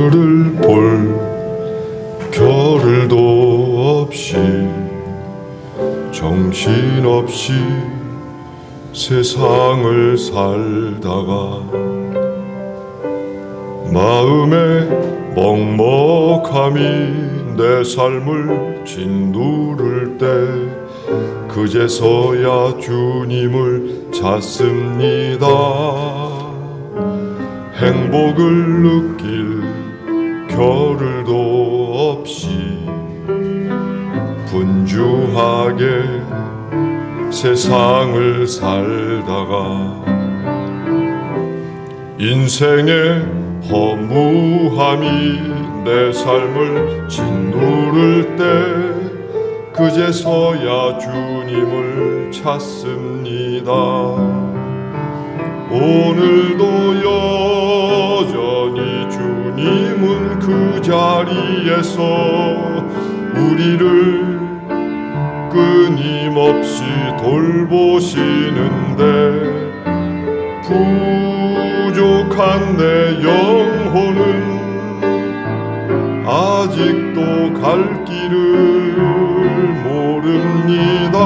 하늘을 볼 겨를도 없이 정신없이 세상을 살다가 마음의 먹먹함이 내 삶을 짓누를 때 그제서야 주님을 찾습니다. 행복을 느낄 겨를도 없이 분주하게 세상을 살다가 인생의 허무함이 내 삶을 짓누를 때 그제서야 주님을 찾습니다. 오늘도 여전히 주님은 그 자리에서 우리를 끊임없이 돌보시는데 부족한 내 영혼은 아직도 갈 길을 모릅니다.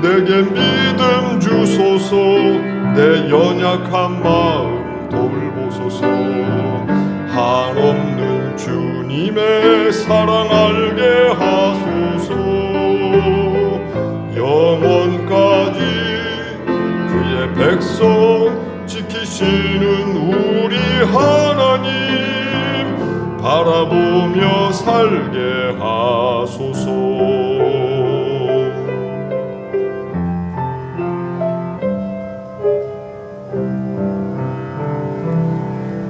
내게 믿음 주소서, 내 연약한 마음 돌보소서. 한없는 주님의 사랑 알게 하소서. 영원까지 그의 백성 지키시는 우리 하나님 바라보며 살게 하소서.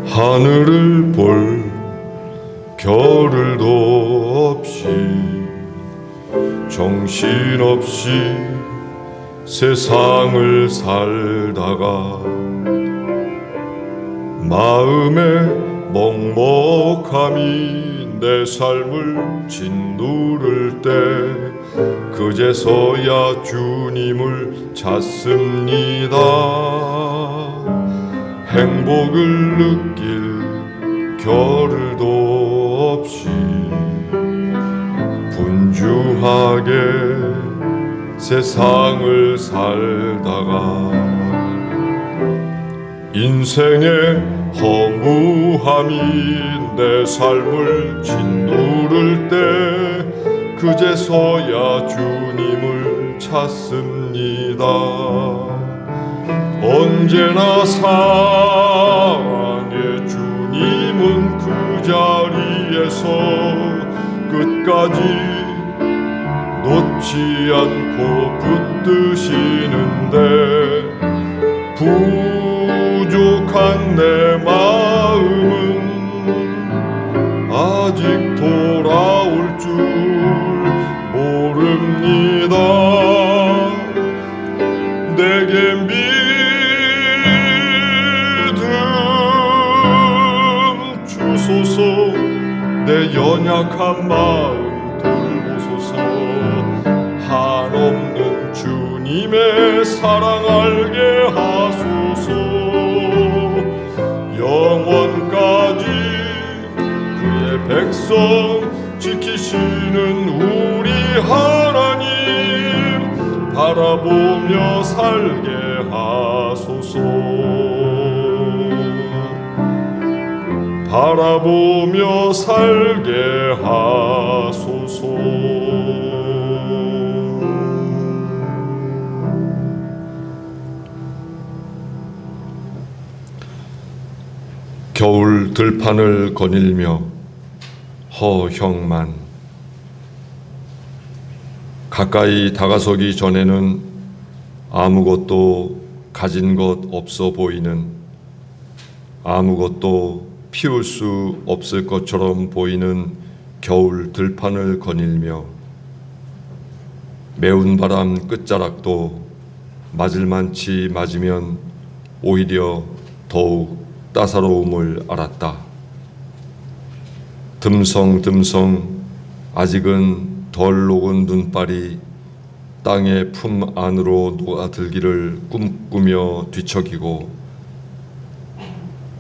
하늘을 볼 겨를도 없이 정신없이 세상을 살다가 마음의 먹먹함이 내 삶을 짓누를 때 그제서야 주님을 찾습니다. 행복을 느낄 겨를도 없이 분주하게 세상을 살다가 인생의 허무함이 내 삶을 짓누를 때 그제서야 주님을 찾습니다. 언제나 사랑의 주님은 그 자리에서 끝까지 놓지 않고 붙드시는데 부족한 내 마음은 아직 돌아올 줄 모릅니다. 내게 믿음 주소서, 내 연약한 마음 돌보소서. 한없는 주님의 사랑 알게 하소서. 영원까지 그의 백성 지키시는 우리 하나님 바라보며 살게 하소서. 바라보며 살게 하소서. 겨울 들판을 거닐며 허형만 가까이 다가서기 전에는 아무것도 가진 것 없어 보이는, 아무것도 피울 수 없을 것처럼 보이는 겨울 들판을 거닐며 매운 바람 끝자락도 맞을 만치 맞으면 오히려 더욱 따사로움을 알았다. 듬성듬성 아직은 덜 녹은 눈발이 땅의 품 안으로 녹아들기를 꿈꾸며 뒤척이고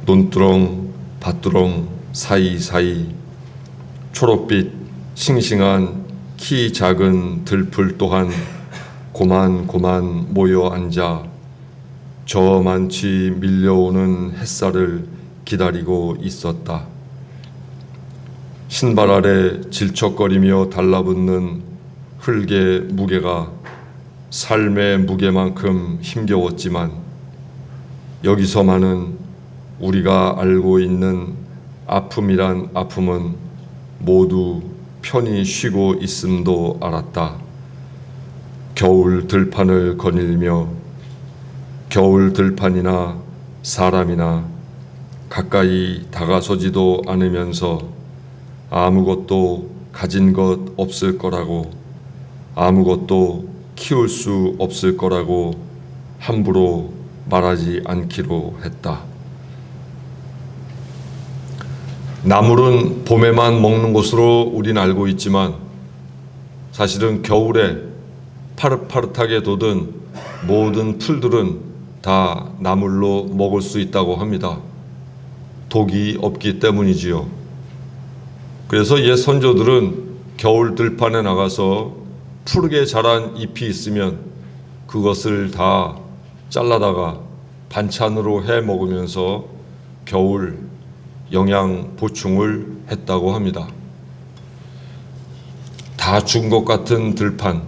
논두렁 밭두렁 사이사이 초록빛 싱싱한 키 작은 들풀 또한 고만고만 모여 앉아 저만치 밀려오는 햇살을 기다리고 있었다. 신발 아래 질척거리며 달라붙는 흙의 무게가 삶의 무게만큼 힘겨웠지만 여기서만은 우리가 알고 있는 아픔이란 아픔은 모두 편히 쉬고 있음도 알았다. 겨울 들판을 거닐며 겨울 들판이나 사람이나 가까이 다가서지도 않으면서 아무것도 가진 것 없을 거라고, 아무것도 키울 수 없을 거라고 함부로 말하지 않기로 했다. 나물은 봄에만 먹는 것으로 우린 알고 있지만 사실은 겨울에 파릇파릇하게 돋은 모든 풀들은 다 나물로 먹을 수 있다고 합니다. 독이 없기 때문이지요. 그래서 옛 선조들은 겨울 들판에 나가서 푸르게 자란 잎이 있으면 그것을 다 잘라다가 반찬으로 해 먹으면서 겨울 영양 보충을 했다고 합니다. 다 죽은 것 같은 들판,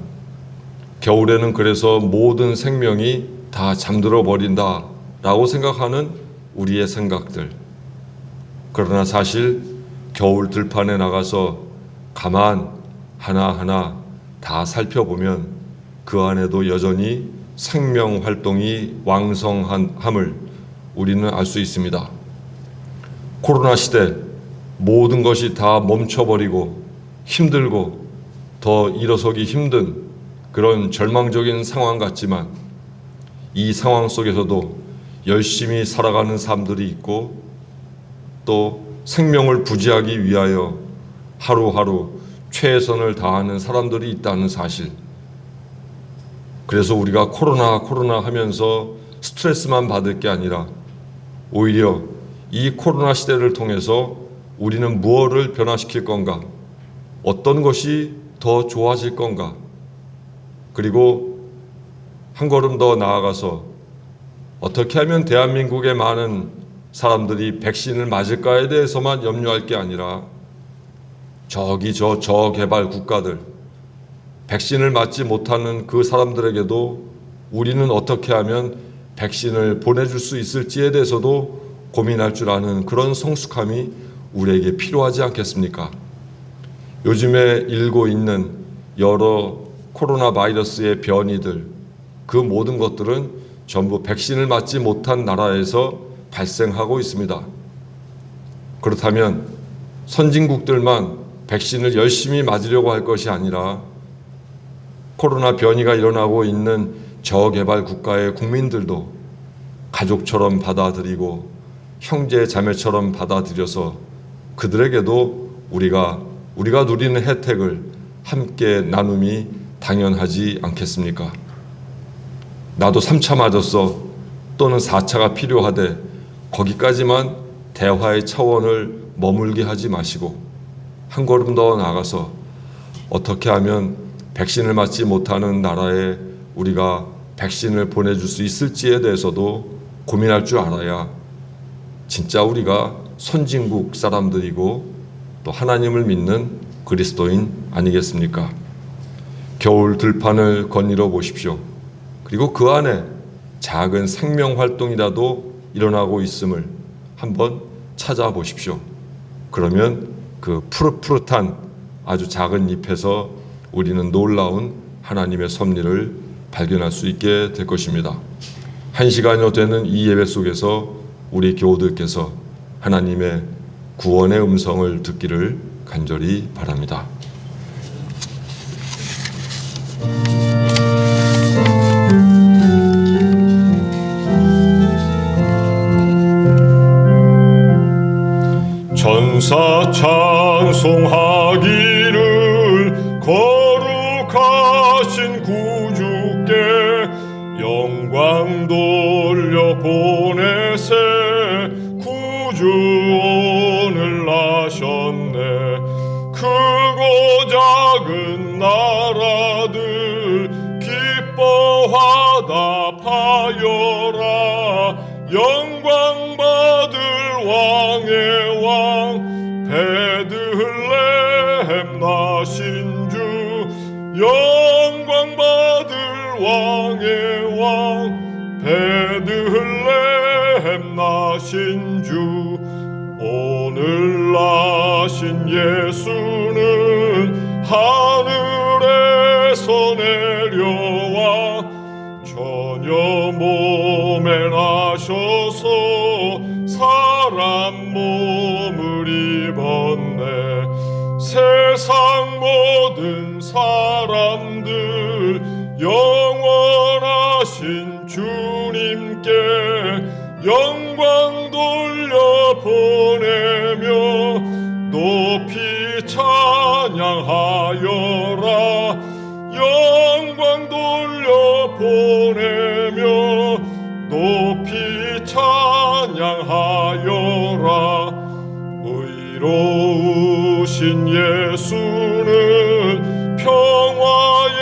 겨울에는 그래서 모든 생명이 다 잠들어 버린다라고 생각하는 우리의 생각들. 그러나 사실 겨울 들판에 나가서 가만 하나하나 다 살펴보면 그 안에도 여전히 생명 활동이 왕성함을 우리는 알 수 있습니다. 코로나 시대 모든 것이 다 멈춰버리고 힘들고 더 일어서기 힘든 그런 절망적인 상황 같지만 이 상황 속에서도 열심히 살아가는 사람들이 있고 또 생명을 부지하기 위하여 하루하루 최선을 다하는 사람들이 있다는 사실. 그래서 우리가 코로나 하면서 스트레스만 받을 게 아니라 오히려 이 코로나 시대를 통해서 우리는 무엇을 변화시킬 건가? 어떤 것이 더 좋아질 건가? 그리고 한 걸음 더 나아가서 어떻게 하면 대한민국의 많은 사람들이 백신을 맞을까에 대해서만 염려할 게 아니라 저기 저개발 국가들, 백신을 맞지 못하는 그 사람들에게도 우리는 어떻게 하면 백신을 보내줄 수 있을지에 대해서도 고민할 줄 아는 그런 성숙함이 우리에게 필요하지 않겠습니까? 요즘에 일고 있는 여러 코로나 바이러스의 변이들, 그 모든 것들은 전부 백신을 맞지 못한 나라에서 발생하고 있습니다. 그렇다면 선진국들만 백신을 열심히 맞으려고 할 것이 아니라 코로나 변이가 일어나고 있는 저개발 국가의 국민들도 가족처럼 받아들이고 형제 자매처럼 받아들여서 그들에게도 우리가 누리는 혜택을 함께 나눔이 당연하지 않겠습니까? 나도 3차 맞았어 또는 4차가 필요하되 거기까지만 대화의 차원을 머물게 하지 마시고 한 걸음 더 나아가서 어떻게 하면 백신을 맞지 못하는 나라에 우리가 백신을 보내줄 수 있을지에 대해서도 고민할 줄 알아야 진짜 우리가 선진국 사람들이고 또 하나님을 믿는 그리스도인 아니겠습니까? 겨울 들판을 거닐어 보십시오. 그리고 그 안에 작은 생명 활동이라도 일어나고 있음을 한번 찾아보십시오. 그러면 그 푸릇푸릇한 아주 작은 잎에서 우리는 놀라운 하나님의 섭리를 발견할 수 있게 될 것입니다. 1시간여 되는 이 예배 속에서 우리 교우들께서 하나님의 구원의 음성을 듣기를 간절히 바랍니다. 천사 찬송하기를 거룩하신 구주께 영광 돌려 보내세 구주 찬양하여라. 영광 받을 왕의 왕 베들레헴 나신 주. 영광 받을 왕의 왕 베들레헴 나신 주. 오늘 나신 예수는 하늘에서 내려와 처녀 몸에 나셔서 사람 몸을 입었네. 세상 모든 사람들 영원하신 주님께 영광 돌려 보내며 높이 찬양하여라. 영광 돌려 보내며 높이 찬양하여라. 의로우신 예수는 평화의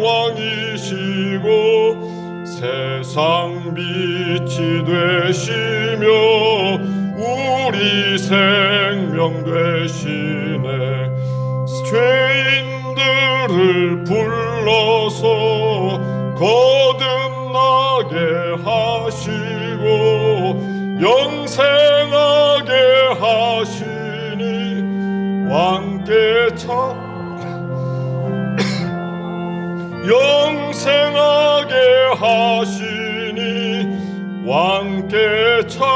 왕이시고 세상 빛이 되시며 우리 생명 되시네. 죄인들을 불러서 거듭나게 하시고 영생하게 하시니 왕께 영생하게 하시니 왕께 찬양하여라.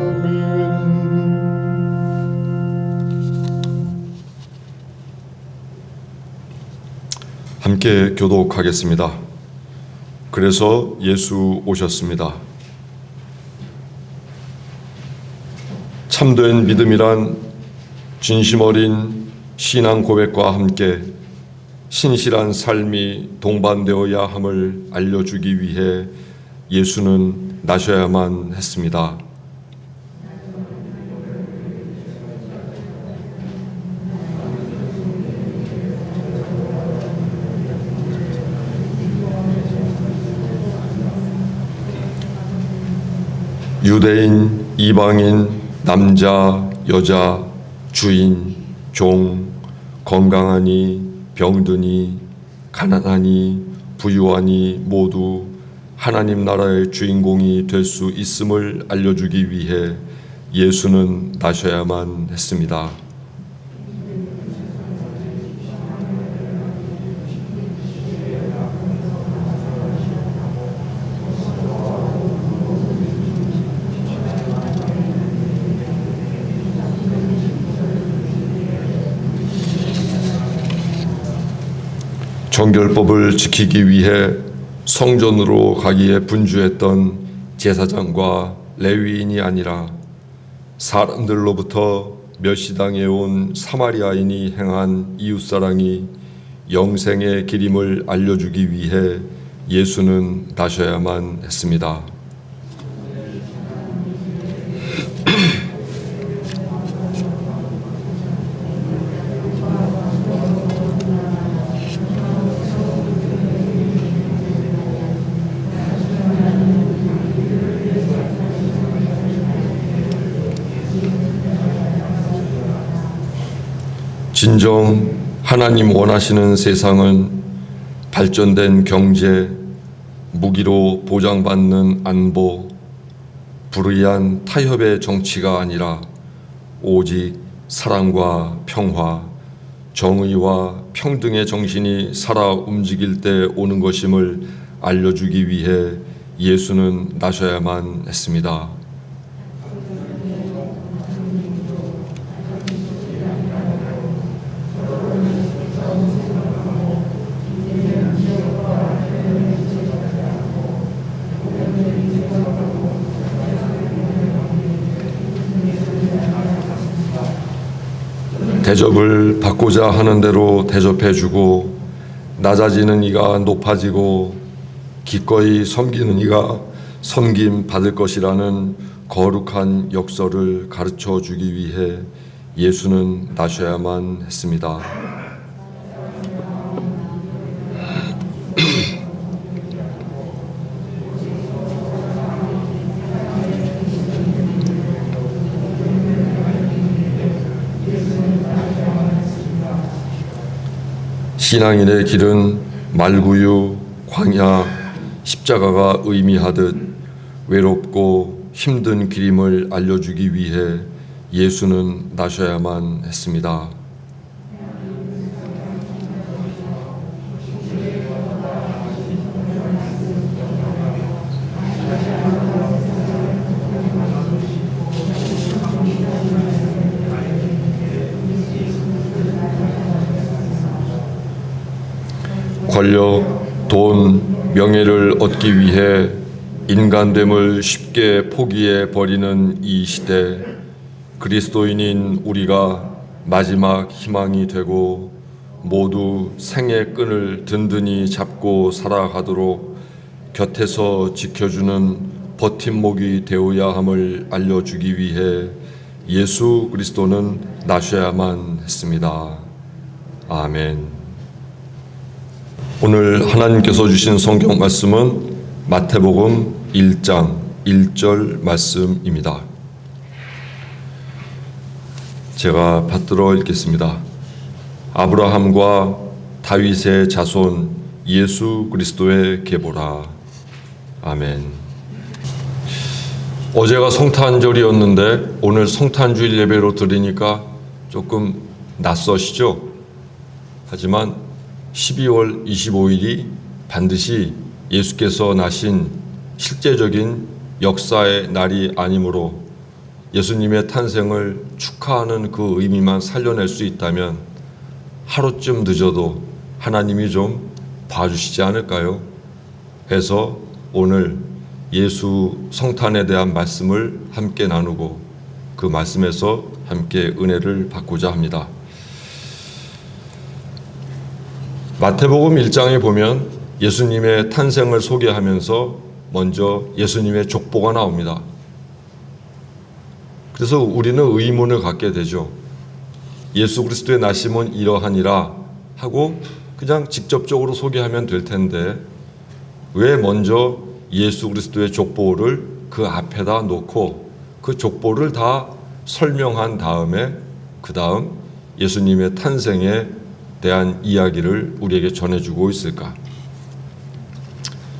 아멘. 함께 교독하겠습니다. 그래서 예수 오셨습니다. 참된 믿음이란 진심 어린 신앙 고백과 함께 신실한 삶이 동반되어야 함을 알려주기 위해 예수는 나셔야만 했습니다. 유대인, 이방인, 남자, 여자, 주인, 종, 건강하니, 병드니, 가난하니, 부유하니 모두 하나님 나라의 주인공이 될 수 있음을 알려주기 위해 예수는 나셔야만 했습니다. 정결법을 지키기 위해 성전으로 가기에 분주했던 제사장과 레위인이 아니라 사람들로부터 멸시당해온 사마리아인이 행한 이웃사랑이 영생의 길임을 알려주기 위해 예수는 나셔야만 했습니다. 진정 하나님 원하시는 세상은 발전된 경제, 무기로 보장받는 안보, 불의한 타협의 정치가 아니라 오직 사랑과 평화, 정의와 평등의 정신이 살아 움직일 때 오는 것임을 알려주기 위해 예수는 나셔야만 했습니다. 대접을 받고자 하는 대로 대접해주고 낮아지는 이가 높아지고 기꺼이 섬기는 이가 섬김 받을 것이라는 거룩한 역설을 가르쳐 주기 위해 예수는 나셔야만 했습니다. 신앙인의 길은 말구유, 광야, 십자가가 의미하듯 외롭고 힘든 길임을 알려주기 위해 예수는 나셔야만 했습니다. 권력, 돈, 명예를 얻기 위해 인간됨을 쉽게 포기해 버리는 이 시대, 그리스도인인 우리가 마지막 희망이 되고 모두 생의 끈을 든든히 잡고 살아가도록 곁에서 지켜주는 버팀목이 되어야 함을 알려주기 위해 예수 그리스도는 나셔야만 했습니다. 아멘. 오늘 하나님께서 주신 성경 말씀은 마태복음 1장 1절 말씀입니다. 제가 받들어 읽겠습니다. 아브라함과 다윗의 자손 예수 그리스도의 계보라. 아멘. 어제가 성탄절이었는데 오늘 성탄주일 예배로 드리니까 조금 낯서시죠? 하지만 12월 25일이 반드시 예수께서 나신 실제적인 역사의 날이 아니므로 예수님의 탄생을 축하하는 그 의미만 살려낼 수 있다면 하루쯤 늦어도 하나님이 좀 봐주시지 않을까요? 해서 오늘 예수 성탄에 대한 말씀을 함께 나누고 그 말씀에서 함께 은혜를 받고자 합니다. 마태복음 1장에 보면 예수님의 탄생을 소개하면서 먼저 예수님의 족보가 나옵니다. 그래서 우리는 의문을 갖게 되죠. 예수 그리스도의 나심은 이러하니라 하고 그냥 직접적으로 소개하면 될 텐데 왜 먼저 예수 그리스도의 족보를 그 앞에다 놓고 그 족보를 다 설명한 다음에 그 다음 예수님의 탄생에 대한 이야기를 우리에게 전해주고 있을까?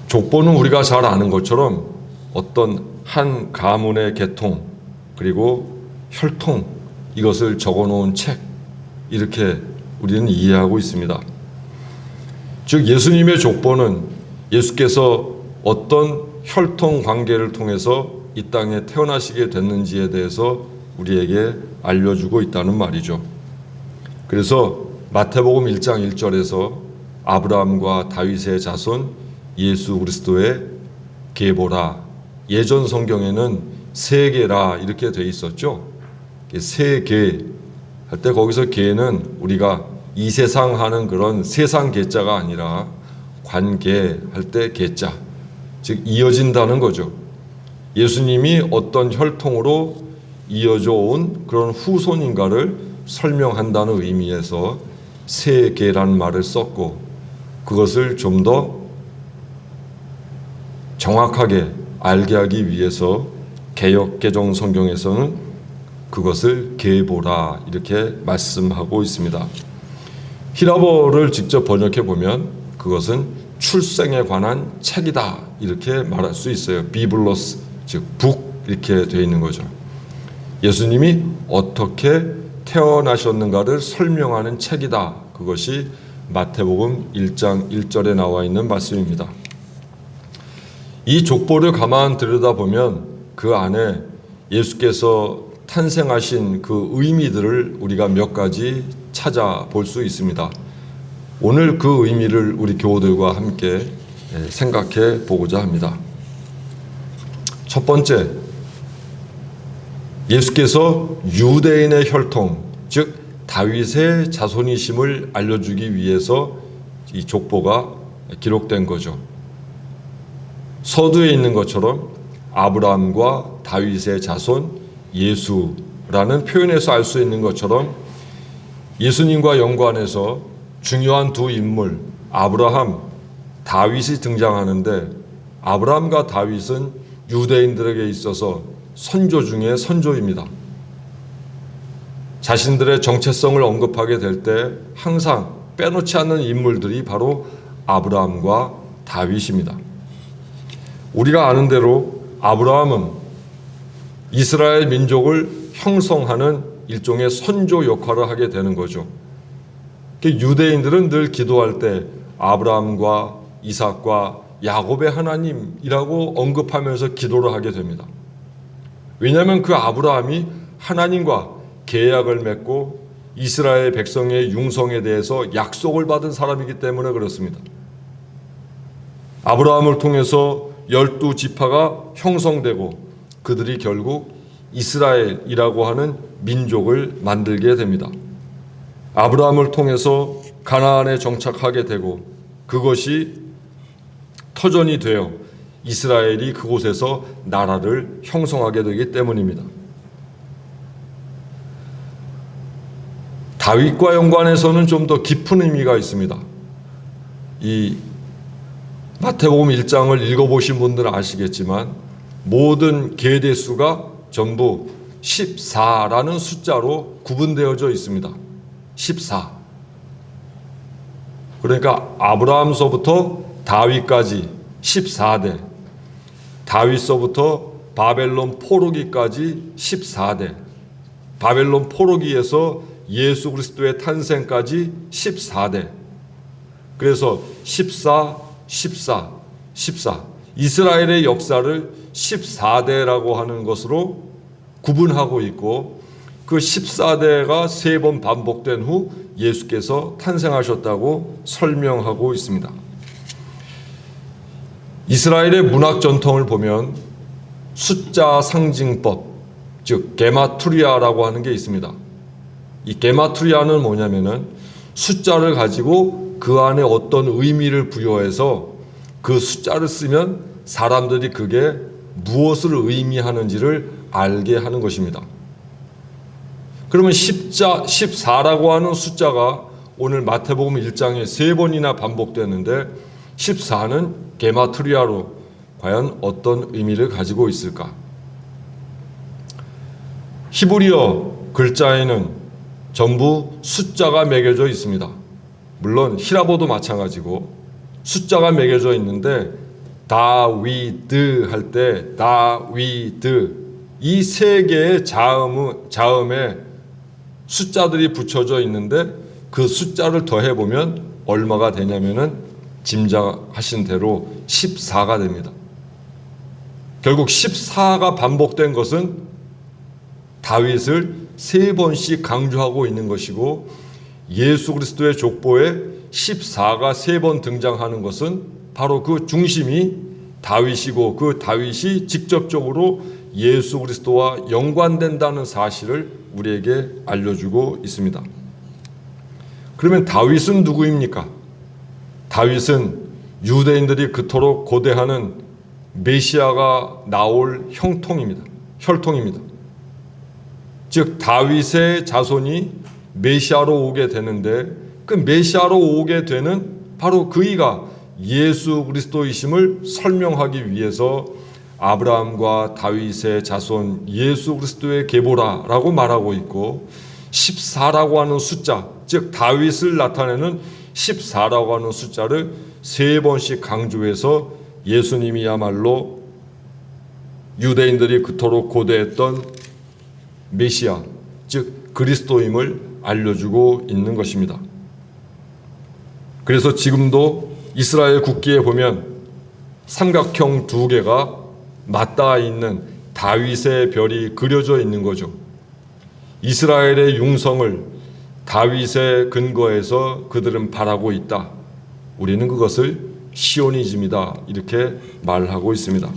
족보는 우리가 잘 아는 것처럼 어떤 한 가문의 계통 그리고 혈통 이것을 적어놓은 책 이렇게 우리는 이해하고 있습니다. 즉 예수님의 족보는 예수께서 어떤 혈통 관계를 통해서 이 땅에 태어나시게 됐는지에 대해서 우리에게 알려주고 있다는 말이죠. 그래서 마태복음 1장 1절에서 아브라함과 다윗의 자손 예수 그리스도의 계보라. 예전 성경에는 세계라 이렇게 돼 있었죠. 세계 할 때 거기서 계는 우리가 이 세상 하는 그런 세상 계자가 아니라 관계 할 때 계자, 즉 이어진다는 거죠. 예수님이 어떤 혈통으로 이어져 온 그런 후손인가를 설명한다는 의미에서 세계라는 말을 썼고 그것을 좀 더 정확하게 알게 하기 위해서 개역 개정 성경에서는 그것을 계보라 이렇게 말씀하고 있습니다. 히라버를 직접 번역해 보면 그것은 출생에 관한 책이다 이렇게 말할 수 있어요. 비블로스 즉 북 이렇게 되어 있는 거죠. 예수님이 어떻게 태어나셨는가를 설명하는 책이다. 그것이 마태복음 1장 1절에 나와 있는 말씀입니다. 이 족보를 가만 들여다보면 그 안에 예수께서 탄생하신 그 의미들을 우리가 몇 가지 찾아볼 수 있습니다. 오늘 그 의미를 우리 교우들과 함께 생각해 보고자 합니다. 첫 번째, 예수께서 유대인의 혈통, 즉 다윗의 자손이심을 알려주기 위해서 이 족보가 기록된 거죠. 서두에 있는 것처럼 아브라함과 다윗의 자손 예수 라는 표현에서 알 수 있는 것처럼 예수님과 연관해서 중요한 두 인물 아브라함, 다윗이 등장하는데 아브라함과 다윗은 유대인들에게 있어서 선조 중에 선조입니다. 자신들의 정체성을 언급하게 될 때 항상 빼놓지 않는 인물들이 바로 아브라함과 다윗입니다. 우리가 아는 대로 아브라함은 이스라엘 민족을 형성하는 일종의 선조 역할을 하게 되는 거죠. 유대인들은 늘 기도할 때 아브라함과 이삭과 야곱의 하나님이라고 언급하면서 기도를 하게 됩니다. 왜냐하면 그 아브라함이 하나님과 계약을 맺고 이스라엘 백성의 융성에 대해서 약속을 받은 사람이기 때문에 그렇습니다. 아브라함을 통해서 12지파가 형성되고 그들이 결국 이스라엘이라고 하는 민족을 만들게 됩니다. 아브라함을 통해서 가나안에 정착하게 되고 그것이 터전이 되어 이스라엘이 그곳에서 나라를 형성하게 되기 때문입니다. 다윗과 연관해서는 좀 더 깊은 의미가 있습니다. 이 마태복음 1장을 읽어보신 분들은 아시겠지만 모든 계대수가 전부 14라는 숫자로 구분되어져 있습니다. 14. 그러니까 아브라함서부터 다윗까지 14대, 다윗서부터 바벨론 포로기까지 14대, 바벨론 포로기에서 예수 그리스도의 탄생까지 14대. 그래서 14, 14, 14. 이스라엘의 역사를 14대라고 하는 것으로 구분하고 있고 그 14대가 3번 반복된 후 예수께서 탄생하셨다고 설명하고 있습니다. 이스라엘의 문학 전통을 보면 숫자 상징법, 즉 게마트리아라고 하는 게 있습니다. 이 게마트리아는 뭐냐면은 숫자를 가지고 그 안에 어떤 의미를 부여해서 그 숫자를 쓰면 사람들이 그게 무엇을 의미하는지를 알게 하는 것입니다. 그러면 14라고 하는 숫자가 오늘 마태복음 1장에 3번이나 반복되는데 14는 게마트리아로 과연 어떤 의미를 가지고 있을까? 히브리어 글자에는 전부 숫자가 매겨져 있습니다. 물론 히라보도 마찬가지고 숫자가 매겨져 있는데 다위드 할 때 다위드 이 3개의 자음에 숫자들이 붙여져 있는데 그 숫자를 더해보면 얼마가 되냐면은 짐작하신 대로 14가 됩니다. 결국 14가 반복된 것은 다윗을 3번씩 강조하고 있는 것이고 예수 그리스도의 족보에 14가 3번 등장하는 것은 바로 그 중심이 다윗이고 그 다윗이 직접적으로 예수 그리스도와 연관된다는 사실을 우리에게 알려주고 있습니다. 그러면 다윗은 누구입니까? 다윗은 유대인들이 그토록 고대하는 메시아가 나올 혈통입니다. 즉 다윗의 자손이 메시아로 오게 되는데 그 메시아로 오게 되는 바로 그이가 예수 그리스도이심을 설명하기 위해서 아브라함과 다윗의 자손 예수 그리스도의 계보라라고 말하고 있고 14라고 하는 숫자, 즉 다윗을 나타내는 14라고 하는 숫자를 3번씩 강조해서 예수님이야말로 유대인들이 그토록 고대했던 메시아, 즉 그리스도임을 알려주고 있는 것입니다. 그래서 지금도 이스라엘 국기에 보면 삼각형 2개가 맞닿아 있는 다윗의 별이 그려져 있는 거죠. 이스라엘의 융성을 다윗의 근거에서 그들은 바라고 있다. 우리는 그것을 시오니즘이다. 이렇게 말하고 있습니다.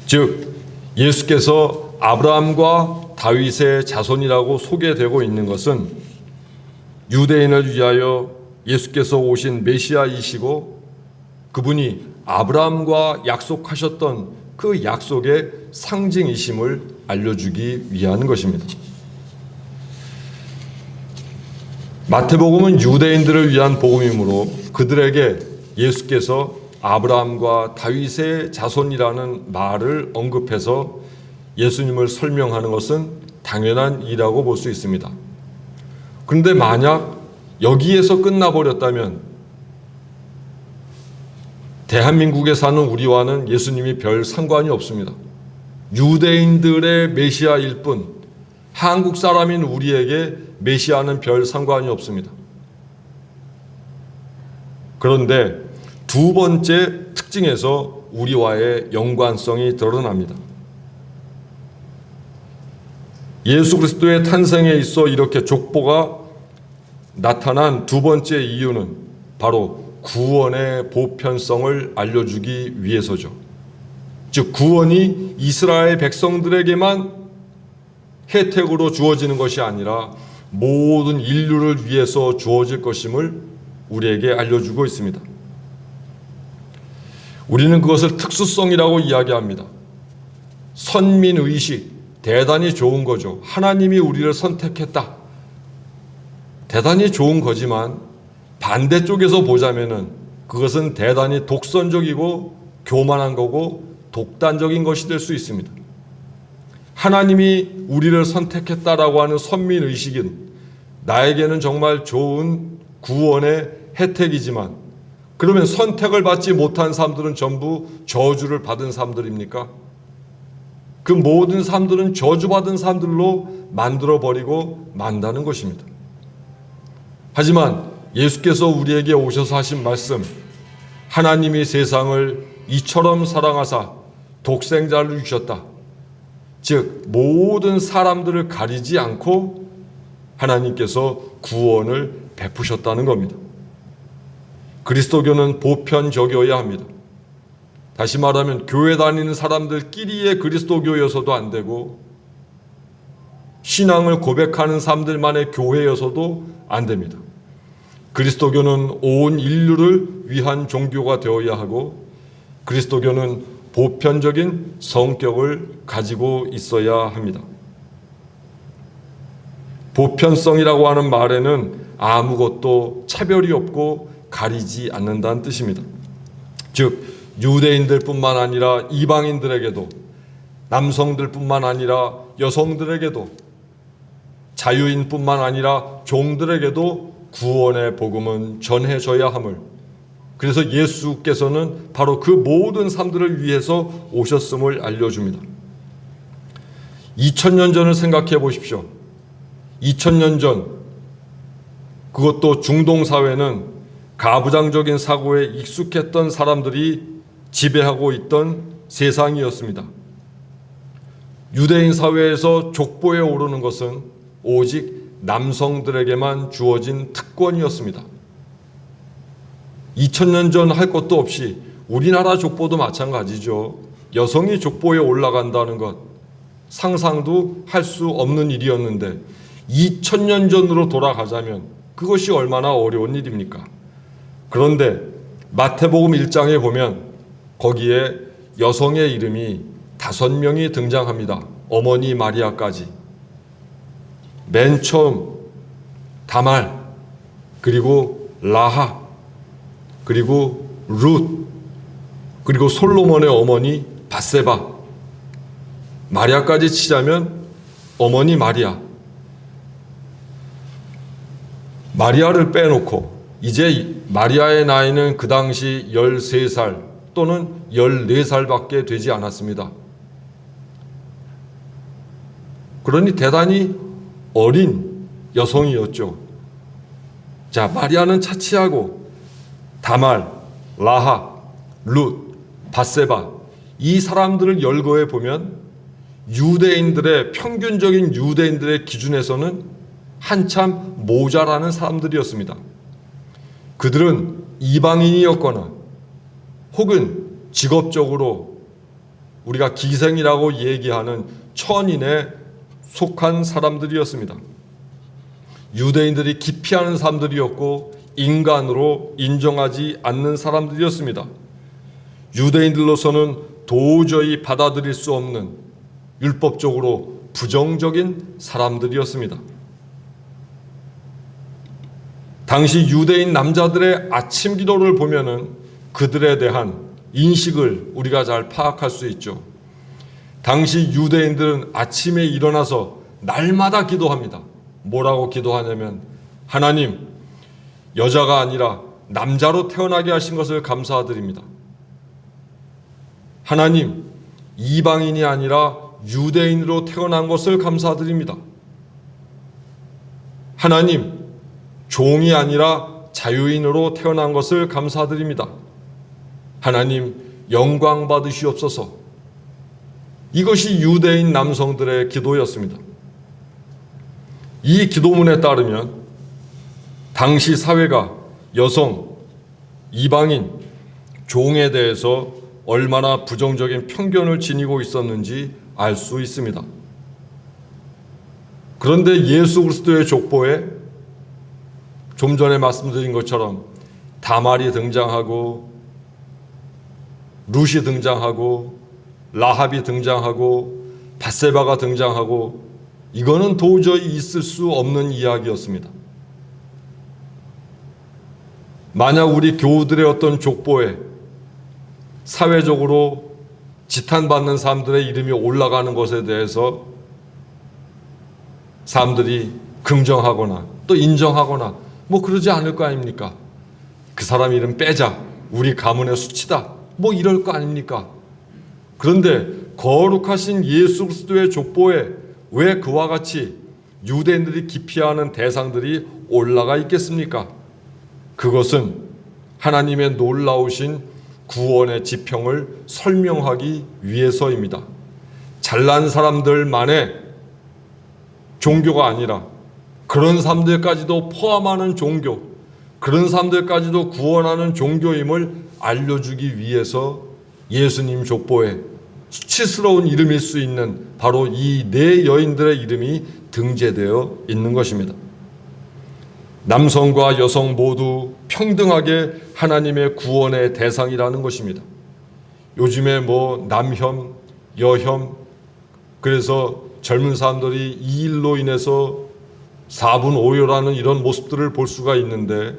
즉 예수께서 아브라함과 다윗의 자손이라고 소개되고 있는 것은 유대인을 위하여 예수께서 오신 메시아이시고 그분이 아브라함과 약속하셨던 그 약속의 상징이심을 알려주기 위한 것입니다. 마태복음은 유대인들을 위한 복음이므로 그들에게 예수께서 아브라함과 다윗의 자손이라는 말을 언급해서 예수님을 설명하는 것은 당연한 일이라고 볼 수 있습니다. 그런데 만약 여기에서 끝나버렸다면 대한민국에 사는 우리와는 예수님이 별 상관이 없습니다. 유대인들의 메시아일 뿐 한국 사람인 우리에게 메시아는 별 상관이 없습니다. 그런데 두 번째 특징에서 우리와의 연관성이 드러납니다. 예수 그리스도의 탄생에 있어 이렇게 족보가 나타난 두 번째 이유는 바로 구원의 보편성을 알려주기 위해서죠. 즉 구원이 이스라엘 백성들에게만 혜택으로 주어지는 것이 아니라 모든 인류를 위해서 주어질 것임을 우리에게 알려주고 있습니다. 우리는 그것을 특수성이라고 이야기합니다. 선민의식, 대단히 좋은 거죠. 하나님이 우리를 선택했다. 대단히 좋은 거지만 반대쪽에서 보자면은 그것은 대단히 독선적이고 교만한 거고 독단적인 것이 될 수 있습니다. 하나님이 우리를 선택했다라고 하는 선민의식은 나에게는 정말 좋은 구원의 혜택이지만 그러면 선택을 받지 못한 사람들은 전부 저주를 받은 사람들입니까? 그 모든 사람들은 저주받은 사람들로 만들어버리고 만다는 것입니다. 하지만 예수께서 우리에게 오셔서 하신 말씀, 하나님이 세상을 이처럼 사랑하사 독생자를 주셨다. 즉 모든 사람들을 가리지 않고 하나님께서 구원을 베푸셨다는 겁니다. 그리스도교는 보편적이어야 합니다. 다시 말하면 교회 다니는 사람들끼리의 그리스도교여서도 안 되고 신앙을 고백하는 사람들만의 교회여서도 안 됩니다. 그리스도교는 온 인류를 위한 종교가 되어야 하고 그리스도교는 보편적인 성격을 가지고 있어야 합니다. 보편성이라고 하는 말에는 아무것도 차별이 없고 가리지 않는다는 뜻입니다. 즉 유대인들뿐만 아니라 이방인들에게도 남성들뿐만 아니라 여성들에게도 자유인뿐만 아니라 종들에게도 구원의 복음은 전해져야 함을, 그래서 예수께서는 바로 그 모든 사람들을 위해서 오셨음을 알려줍니다. 2000년 전을 생각해 보십시오. 2000년 전, 그것도 중동 사회는 가부장적인 사고에 익숙했던 사람들이 지배하고 있던 세상이었습니다. 유대인 사회에서 족보에 오르는 것은 오직 남성들에게만 주어진 특권이었습니다. 2000년 전 할 것도 없이 우리나라 족보도 마찬가지죠. 여성이 족보에 올라간다는 것 상상도 할 수 없는 일이었는데 2000년 전으로 돌아가자면 그것이 얼마나 어려운 일입니까? 그런데 마태복음 1장에 보면 거기에 여성의 이름이 5명이 등장합니다. 어머니 마리아까지. 맨 처음 다말, 그리고 라하, 그리고 룻, 그리고 솔로몬의 어머니 밧세바, 마리아까지 치자면 어머니 마리아. 마리아를 빼놓고 이제 마리아의 나이는 그 당시 13살 또는 14살밖에 되지 않았습니다. 그러니 대단히 어린 여성이었죠. 자, 마리아는 차치하고 다말, 라하, 룻, 밧세바 이 사람들을 열거해 보면 유대인들의 평균적인 유대인들의 기준에서는 한참 모자라는 사람들이었습니다. 그들은 이방인이었거나 혹은 직업적으로 우리가 기생이라고 얘기하는 천인에 속한 사람들이었습니다. 유대인들이 기피하는 사람들이었고 인간으로 인정하지 않는 사람들이었습니다. 유대인들로서는 도저히 받아들일 수 없는 율법적으로 부정적인 사람들이었습니다. 당시 유대인 남자들의 아침 기도를 보면은 그들에 대한 인식을 우리가 잘 파악할 수 있죠. 당시 유대인들은 아침에 일어나서 날마다 기도합니다. 뭐라고 기도하냐면, 하나님, 여자가 아니라 남자로 태어나게 하신 것을 감사드립니다. 하나님, 이방인이 아니라 유대인으로 태어난 것을 감사드립니다. 하나님, 종이 아니라 자유인으로 태어난 것을 감사드립니다. 하나님, 영광 받으시옵소서. 이것이 유대인 남성들의 기도였습니다. 이 기도문에 따르면 당시 사회가 여성, 이방인, 종에 대해서 얼마나 부정적인 편견을 지니고 있었는지 알 수 있습니다. 그런데 예수 그리스도의 족보에 좀 전에 말씀드린 것처럼 다말이 등장하고 룻이 등장하고 라합이 등장하고 밧세바가 등장하고, 이거는 도저히 있을 수 없는 이야기였습니다. 만약 우리 교우들의 어떤 족보에 사회적으로 지탄받는 사람들의 이름이 올라가는 것에 대해서 사람들이 긍정하거나 또 인정하거나 뭐 그러지 않을 거 아닙니까? 그 사람 이름 빼자, 우리 가문의 수치다, 뭐 이럴 거 아닙니까? 그런데 거룩하신 예수 그리스도의 족보에 왜 그와 같이 유대인들이 기피하는 대상들이 올라가 있겠습니까? 그것은 하나님의 놀라우신 구원의 지평을 설명하기 위해서입니다. 잘난 사람들만의 종교가 아니라 그런 사람들까지도 포함하는 종교, 그런 사람들까지도 구원하는 종교임을 알려주기 위해서 예수님 족보에 수치스러운 이름일 수 있는 바로 이 네 여인들의 이름이 등재되어 있는 것입니다. 남성과 여성 모두 평등하게 하나님의 구원의 대상이라는 것입니다. 요즘에 뭐 남혐, 여혐, 그래서 젊은 사람들이 이 일로 인해서 사분오요라는 이런 모습들을 볼 수가 있는데,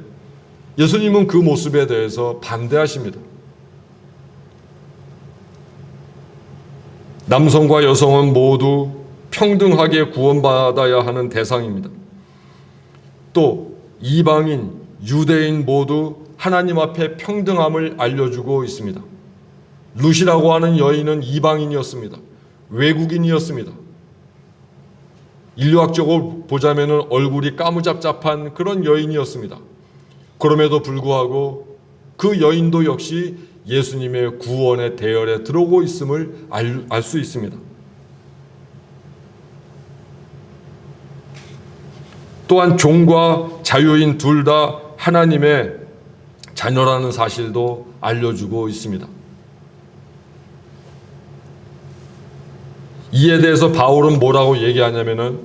예수님은 그 모습에 대해서 반대하십니다. 남성과 여성은 모두 평등하게 구원받아야 하는 대상입니다. 또 이방인, 유대인 모두 하나님 앞에 평등함을 알려주고 있습니다. 룻이라고 하는 여인은 이방인이었습니다. 외국인이었습니다. 인류학적으로 보자면 얼굴이 까무잡잡한 그런 여인이었습니다. 그럼에도 불구하고 그 여인도 역시 예수님의 구원의 대열에 들어오고 있음을 알 수 있습니다. 또한 종과 자유인 둘 다 하나님의 자녀라는 사실도 알려주고 있습니다. 이에 대해서 바울은 뭐라고 얘기하냐면은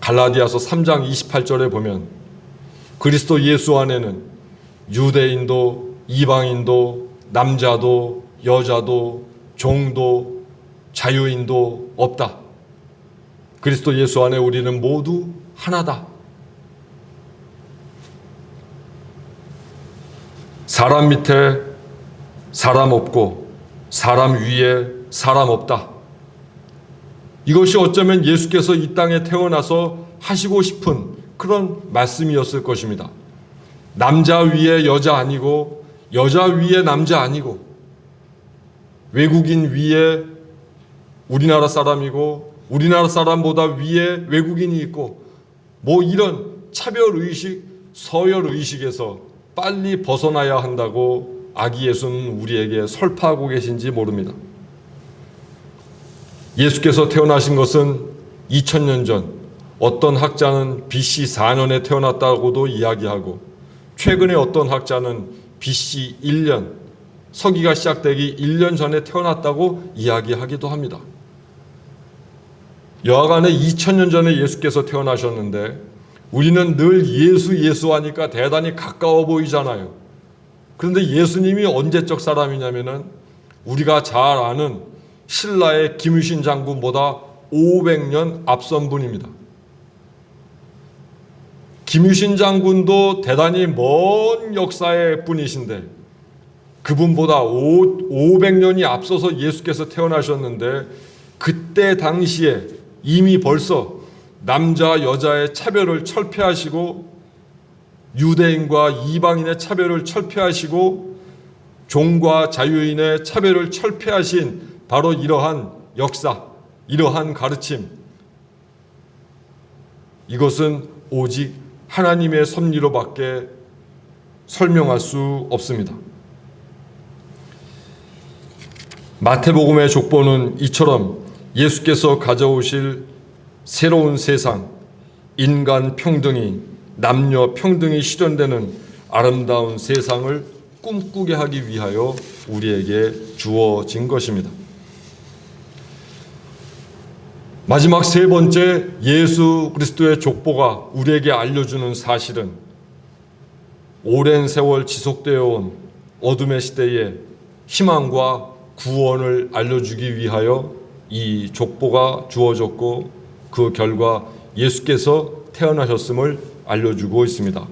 갈라디아서 3장 28절에 보면 그리스도 예수 안에는 유대인도 이방인도 남자도 여자도 종도 자유인도 없다. 그리스도 예수 안에 우리는 모두 하나다. 사람 밑에 사람 없고 사람 위에 사람 없다. 이것이 어쩌면 예수께서 이 땅에 태어나서 하시고 싶은 그런 말씀이었을 것입니다. 남자 위에 여자 아니고 여자 위에 남자 아니고 외국인 위에 우리나라 사람이고 우리나라 사람보다 위에 외국인이 있고 뭐 이런 차별의식, 서열의식에서 빨리 벗어나야 한다고 아기 예수는 우리에게 설파하고 계신지 모릅니다. 예수께서 태어나신 것은 2000년 전, 어떤 학자는 BC 4년에 태어났다고도 이야기하고 최근에 어떤 학자는 BC 1년, 서기가 시작되기 1년 전에 태어났다고 이야기하기도 합니다. 여하간에 2000년 전에 예수께서 태어나셨는데 우리는 늘 예수 하니까 대단히 가까워 보이잖아요. 그런데 예수님이 언제적 사람이냐면은 우리가 잘 아는 신라의 김유신 장군보다 500년 앞선 분입니다. 김유신 장군도 대단히 먼 역사의 분이신데 그분보다 500년이 앞서서 예수께서 태어나셨는데 그때 당시에 이미 벌써 남자 여자의 차별을 철폐하시고 유대인과 이방인의 차별을 철폐하시고 종과 자유인의 차별을 철폐하신 바로 이러한 역사, 이러한 가르침, 이것은 오직 하나님의 섭리로밖에 설명할 수 없습니다. 마태복음의 족보는 이처럼 예수께서 가져오실 새로운 세상, 인간 평등이, 남녀 평등이 실현되는 아름다운 세상을 꿈꾸게 하기 위하여 우리에게 주어진 것입니다. 마지막 세 번째, 예수 그리스도의 족보가 우리에게 알려주는 사실은 오랜 세월 지속되어 온 어둠의 시대에 희망과 구원을 알려주기 위하여 이 족보가 주어졌고 그 결과 예수께서 태어나셨음을 알려주고 있습니다.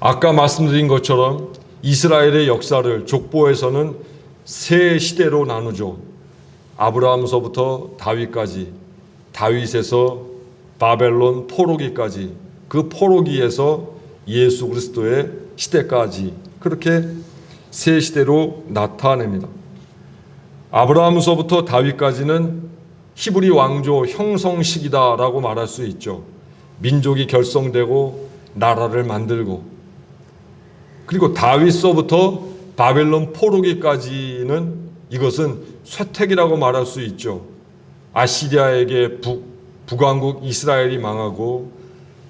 아까 말씀드린 것처럼 이스라엘의 역사를 족보에서는 세 시대로 나누죠. 아브라함서부터 다윗까지, 다윗에서 바벨론 포로기까지, 그 포로기에서 예수 그리스도의 시대까지, 그렇게 세 시대로 나타냅니다. 아브라함서부터 다윗까지는 히브리 왕조 형성 시기다라고 말할 수 있죠. 민족이 결성되고 나라를 만들고, 그리고 다윗서부터 바벨론 포로기까지는 이것은 쇠퇴기라고 말할 수 있죠. 아시리아에게 북왕국 이스라엘이 망하고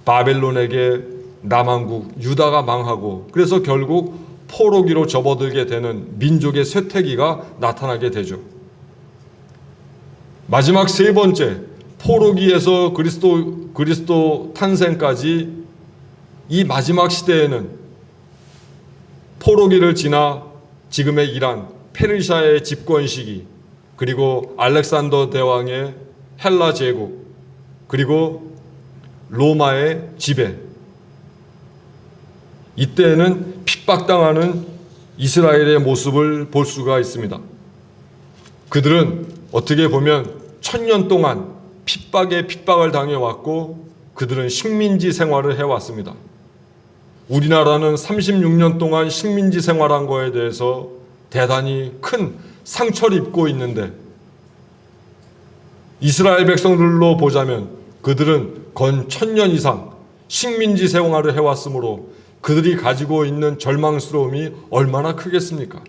바벨론에게 남왕국 유다가 망하고, 그래서 결국 포로기로 접어들게 되는 민족의 쇠퇴기가 나타나게 되죠. 마지막 세 번째, 포로기에서 그리스도 탄생까지 이 마지막 시대에는 포로기를 지나 지금의 이란, 페르시아의 집권 시기, 그리고 알렉산더 대왕의 헬라 제국, 그리고 로마의 지배, 이때에는 핍박당하는 이스라엘의 모습을 볼 수가 있습니다. 그들은 어떻게 보면 1000년 동안 핍박에 핍박을 당해왔고 그들은 식민지 생활을 해왔습니다. 우리나라는 36년 동안 식민지 생활한 거에 대해서 대단히 큰 상처를 입고 있는데, 이스라엘 백성들로 보자면 그들은 건 1000년 이상 식민지 생활을 해왔으므로 그들이 가지고 있는 절망스러움이 얼마나 크겠습니까?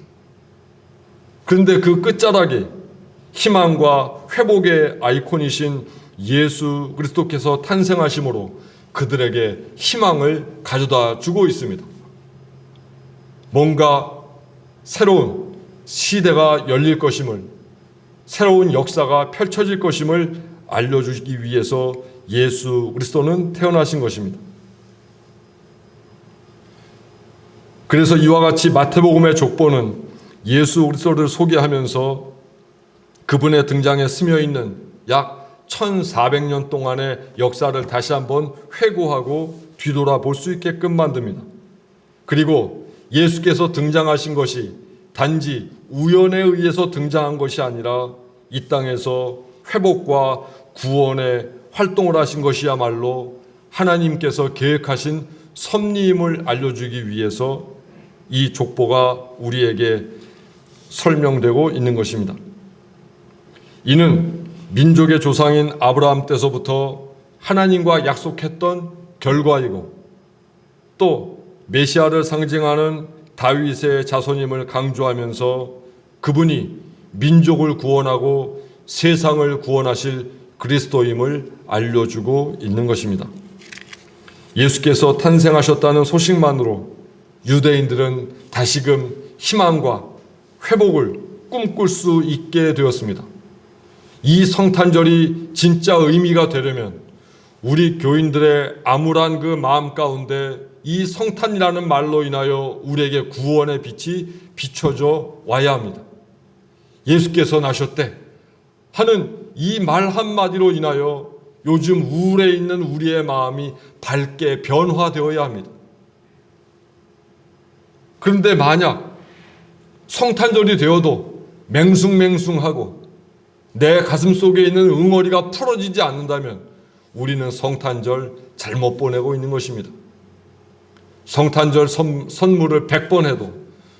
그런데 그 끝자락에 희망과 회복의 아이콘이신 예수 그리스도께서 탄생하심으로 그들에게 희망을 가져다 주고 있습니다. 뭔가 새로운 시대가 열릴 것임을, 새로운 역사가 펼쳐질 것임을 알려주기 위해서 예수 그리스도는 태어나신 것입니다. 그래서 이와 같이 마태복음의 족보는 예수 그리스도를 소개하면서 그분의 등장에 스며 있는 약 1400년 동안의 역사를 다시 한번 회고하고 뒤돌아볼 수 있게끔 만듭니다. 그리고 예수께서 등장하신 것이 단지 우연에 의해서 등장한 것이 아니라 이 땅에서 회복과 구원의 활동을 하신 것이야말로 하나님께서 계획하신 섭리임을 알려주기 위해서 이 족보가 우리에게 설명되고 있는 것입니다. 이는 민족의 조상인 아브라함 때서부터 하나님과 약속했던 결과이고, 또 메시아를 상징하는 다윗의 자손임을 강조하면서 그분이 민족을 구원하고 세상을 구원하실 그리스도임을 알려주고 있는 것입니다. 예수께서 탄생하셨다는 소식만으로 유대인들은 다시금 희망과 회복을 꿈꿀 수 있게 되었습니다. 이 성탄절이 진짜 의미가 되려면 우리 교인들의 암울한 그 마음 가운데 이 성탄이라는 말로 인하여 우리에게 구원의 빛이 비춰져 와야 합니다. 예수께서 나셨대 하는 이 말 한마디로 인하여 요즘 우울해 있는 우리의 마음이 밝게 변화되어야 합니다. 그런데 만약 성탄절이 되어도 맹숭맹숭하고 내 가슴 속에 있는 응어리가 풀어지지 않는다면 우리는 성탄절 잘못 보내고 있는 것입니다. 성탄절 선물을 100번 해도,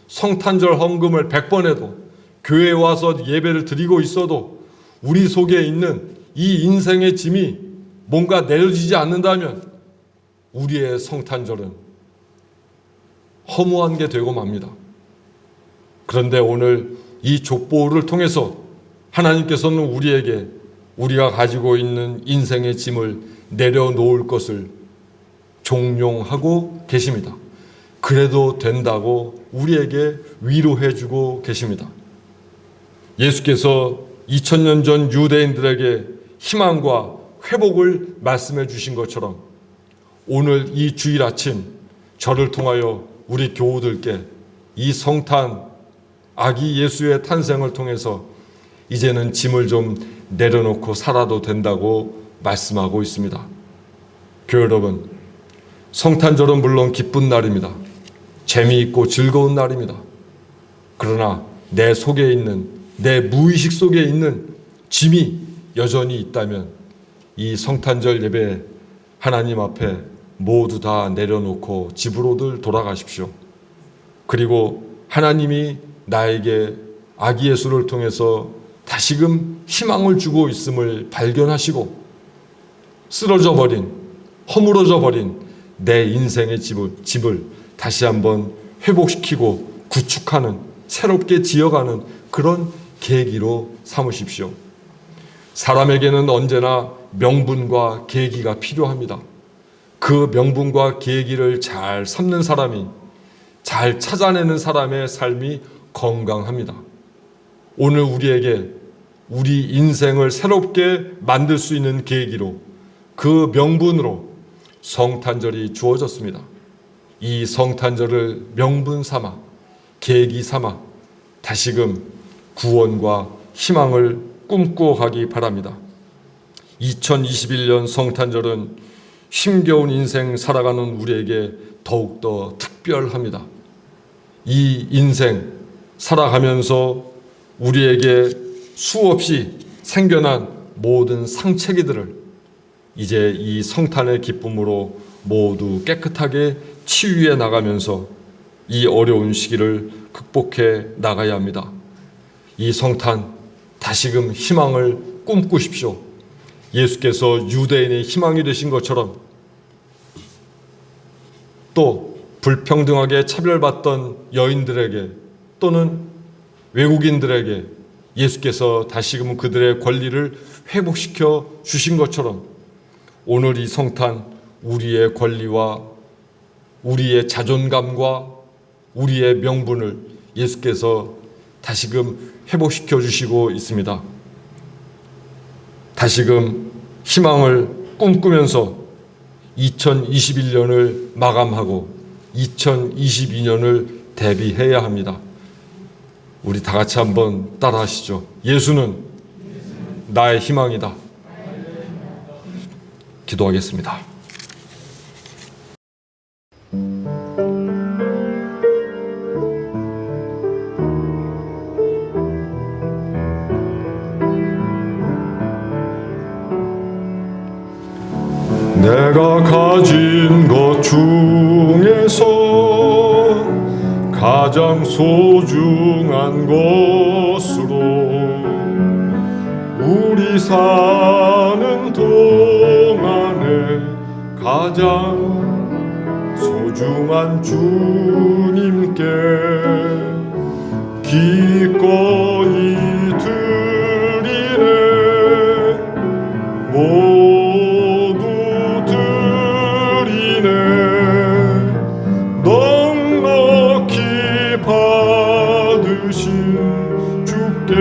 성탄절 헌금을 100번 해도, 교회에 와서 예배를 드리고 있어도 우리 속에 있는 이 인생의 짐이 뭔가 내려지지 않는다면 우리의 성탄절은 허무한 게 되고 맙니다. 그런데 오늘 이 족보를 통해서 하나님께서는 우리에게 우리가 가지고 있는 인생의 짐을 내려놓을 것을 종용하고 계십니다. 그래도 된다고 우리에게 위로해 주고 계십니다. 예수께서 2000년 전 유대인들에게 희망과 회복을 말씀해 주신 것처럼 오늘 이 주일 아침 저를 통하여 우리 교우들께 이 성탄 아기 예수의 탄생을 통해서 이제는 짐을 좀 내려놓고 살아도 된다고 말씀하고 있습니다. 교회 여러분, 성탄절은 물론 기쁜 날입니다. 재미있고 즐거운 날입니다. 그러나 내 속에 있는, 내 무의식 속에 있는 짐이 여전히 있다면 이 성탄절 예배 하나님 앞에 모두 다 내려놓고 집으로들 돌아가십시오. 그리고 하나님이 나에게 아기 예수를 통해서 다시금 희망을 주고 있음을 발견하시고 쓰러져 버린, 허물어져 버린 내 인생의 집을 다시 한번 회복시키고 구축하는, 새롭게 지어가는 그런 계기로 삼으십시오. 사람에게는 언제나 명분과 계기가 필요합니다. 그 명분과 계기를 잘 삼는 사람이, 잘 찾아내는 사람의 삶이 건강합니다. 오늘 우리에게 우리 인생을 새롭게 만들 수 있는 계기로, 그 명분으로 성탄절이 주어졌습니다. 이 성탄절을 명분 삼아, 계기 삼아 다시금 구원과 희망을 꿈꾸어가기 바랍니다. 2021년 성탄절은 힘겨운 인생 살아가는 우리에게 더욱더 특별합니다. 이 인생 살아가면서 우리에게 수없이 생겨난 모든 상처기들을 이제 이 성탄의 기쁨으로 모두 깨끗하게 치유해 나가면서 이 어려운 시기를 극복해 나가야 합니다. 이 성탄 다시금 희망을 꿈꾸십시오. 예수께서 유대인의 희망이 되신 것처럼 또 불평등하게 차별받던 여인들에게 또는 외국인들에게 예수께서 다시금 그들의 권리를 회복시켜 주신 것처럼 오늘 이 성탄 우리의 권리와 우리의 자존감과 우리의 명분을 예수께서 다시금 회복시켜 주시고 있습니다. 다시금 희망을 꿈꾸면서 2021년을 마감하고 2022년을 대비해야 합니다. 우리 다 같이 한번 따라하시죠. 예수는 나의 희망이다. 기도하겠습니다. 내가 가진 것 중에서 가장 소중한 것으로 우리 사는 동안에 가장 소중한 주님께 기꺼이 드리네. 모두 드리네. 넉넉히 받으신 주께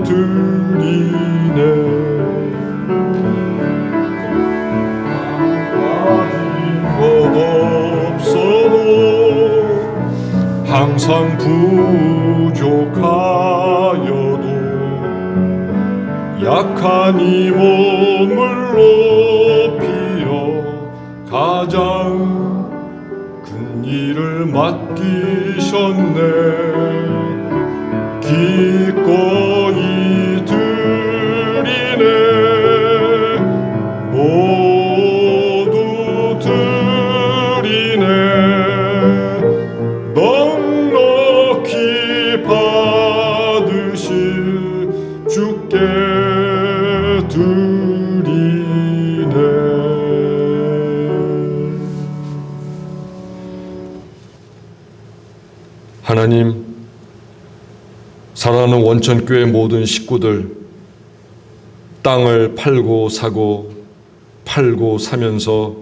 드리네. 가진 것 없어도 항상 부족하여도 약한 이 몸을 높이어 가장 큰 일을 맡기셨네. 기꺼이 드리네. 모두 드리네. 넉넉히 받으실 주께 드리네. 하나님, 사랑하는 원천교회 모든 식구들, 땅을 팔고 사고 팔고 사면서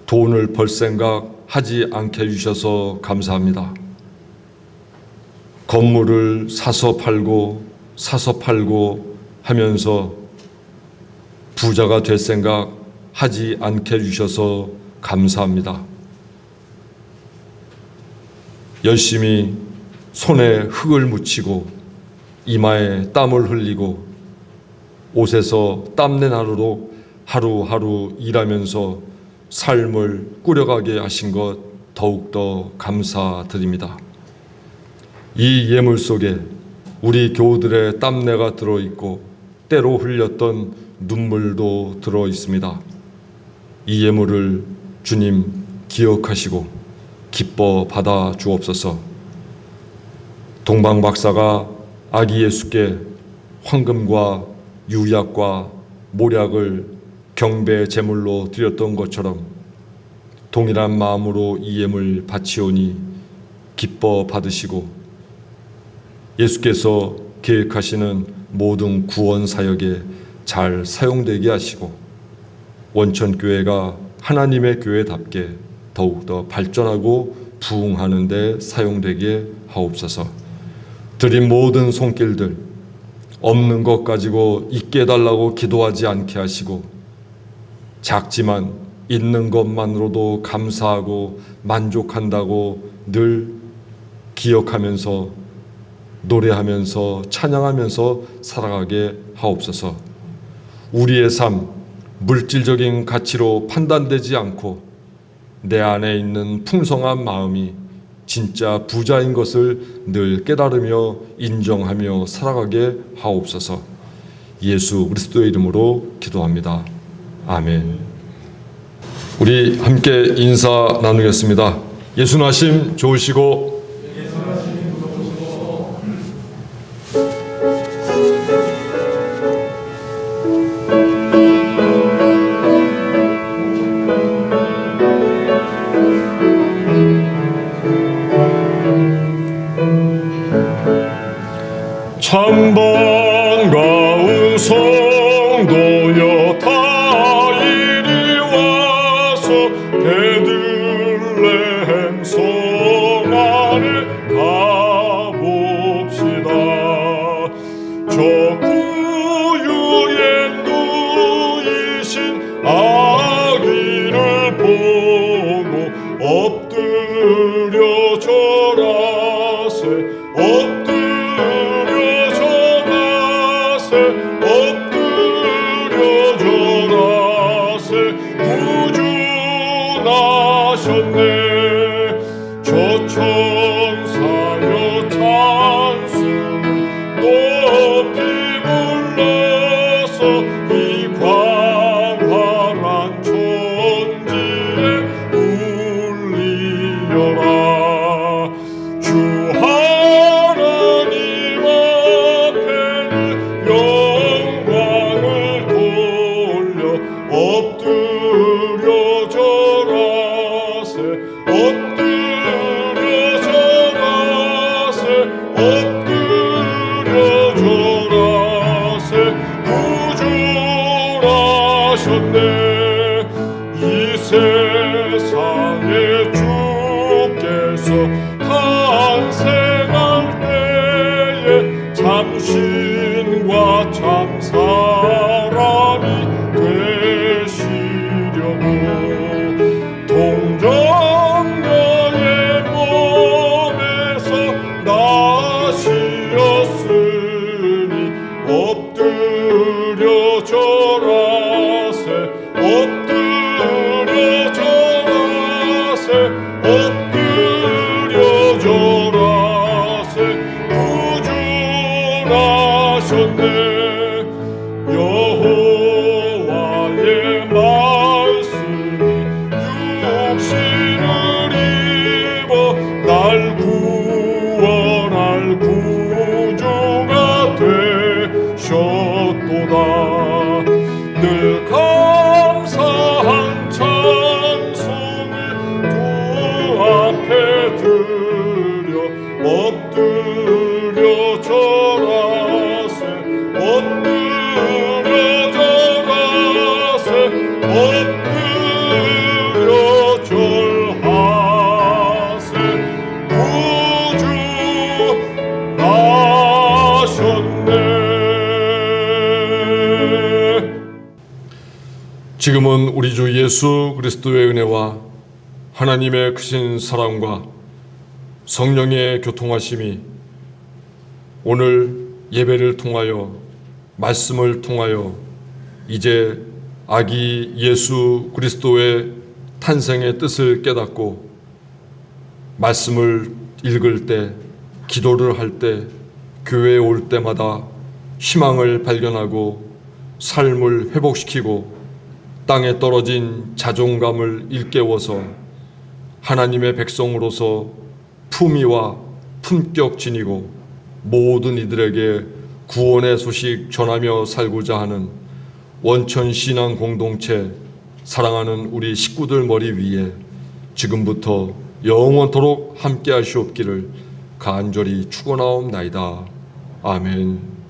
돈을 벌 생각 하지 않게 해주셔서 감사합니다. 건물을 사서 팔고 하면서 부자가 될 생각 하지 않게 해주셔서 감사합니다. 열심히 손에 흙을 묻히고 이마에 땀을 흘리고 옷에서 땀낸 하루하루 일하면서 삶을 꾸려가게 하신 것 더욱더 감사드립니다. 이 예물 속에 우리 교우들의 땀내가 들어있고 때로 흘렸던 눈물도 들어있습니다. 이 예물을 주님 기억하시고 기뻐 받아 주옵소서. 동방 박사가 아기 예수께 황금과 유약과 모략을 경배 제물로 드렸던 것처럼 동일한 마음으로 이 예물 바치오니 기뻐 받으시고 예수께서 계획하시는 모든 구원 사역에 잘 사용되게 하시고 원천교회가 하나님의 교회답게 더욱더 발전하고 부흥하는 데 사용되게 하옵소서. 드린 모든 손길들 없는 것 가지고 있게 해달라고 기도하지 않게 하시고 작지만 있는 것만으로도 감사하고 만족한다고 늘 기억하면서 노래하면서 찬양하면서 살아가게 하옵소서. 우리의 삶 물질적인 가치로 판단되지 않고 내 안에 있는 풍성한 마음이 진짜 부자인 것을 늘 깨달으며 인정하며 살아가게 하옵소서. 예수 그리스도의 이름으로 기도합니다. 아멘. 우리 함께 인사 나누겠습니다. 예수 나심 좋으시고 참 반가운 성도여 다 이리 와서 베들레헴 성 안에 가봅시다. 저 구유에 누이신 아기를 보고 엎드려 절하세. 엎드려 절하세. 구주나셨네. 저 천사여 찬송 높이 불러서 이 광활한 천지에 울리려라. 주 하나님 앞에는 영광을 돌려 엎드려 절하세. 엎드려 절하세. 지금은 우리 주 예수 그리스도의 은혜와 하나님의 크신 사랑과 성령의 교통하심이 오늘 예배를 통하여 말씀을 통하여 이제 아기 예수 그리스도의 탄생의 뜻을 깨닫고 말씀을 읽을 때, 기도를 할 때, 교회에 올 때마다 희망을 발견하고 삶을 회복시키고 땅에 떨어진 자존감을 일깨워서 하나님의 백성으로서 품위와 품격 지니고 모든 이들에게 구원의 소식 전하며 살고자 하는 원천 신앙 공동체 사랑하는 우리 식구들 머리 위에 지금부터 영원토록 함께 하시옵기를 간절히 축원하옵나이다. 아멘.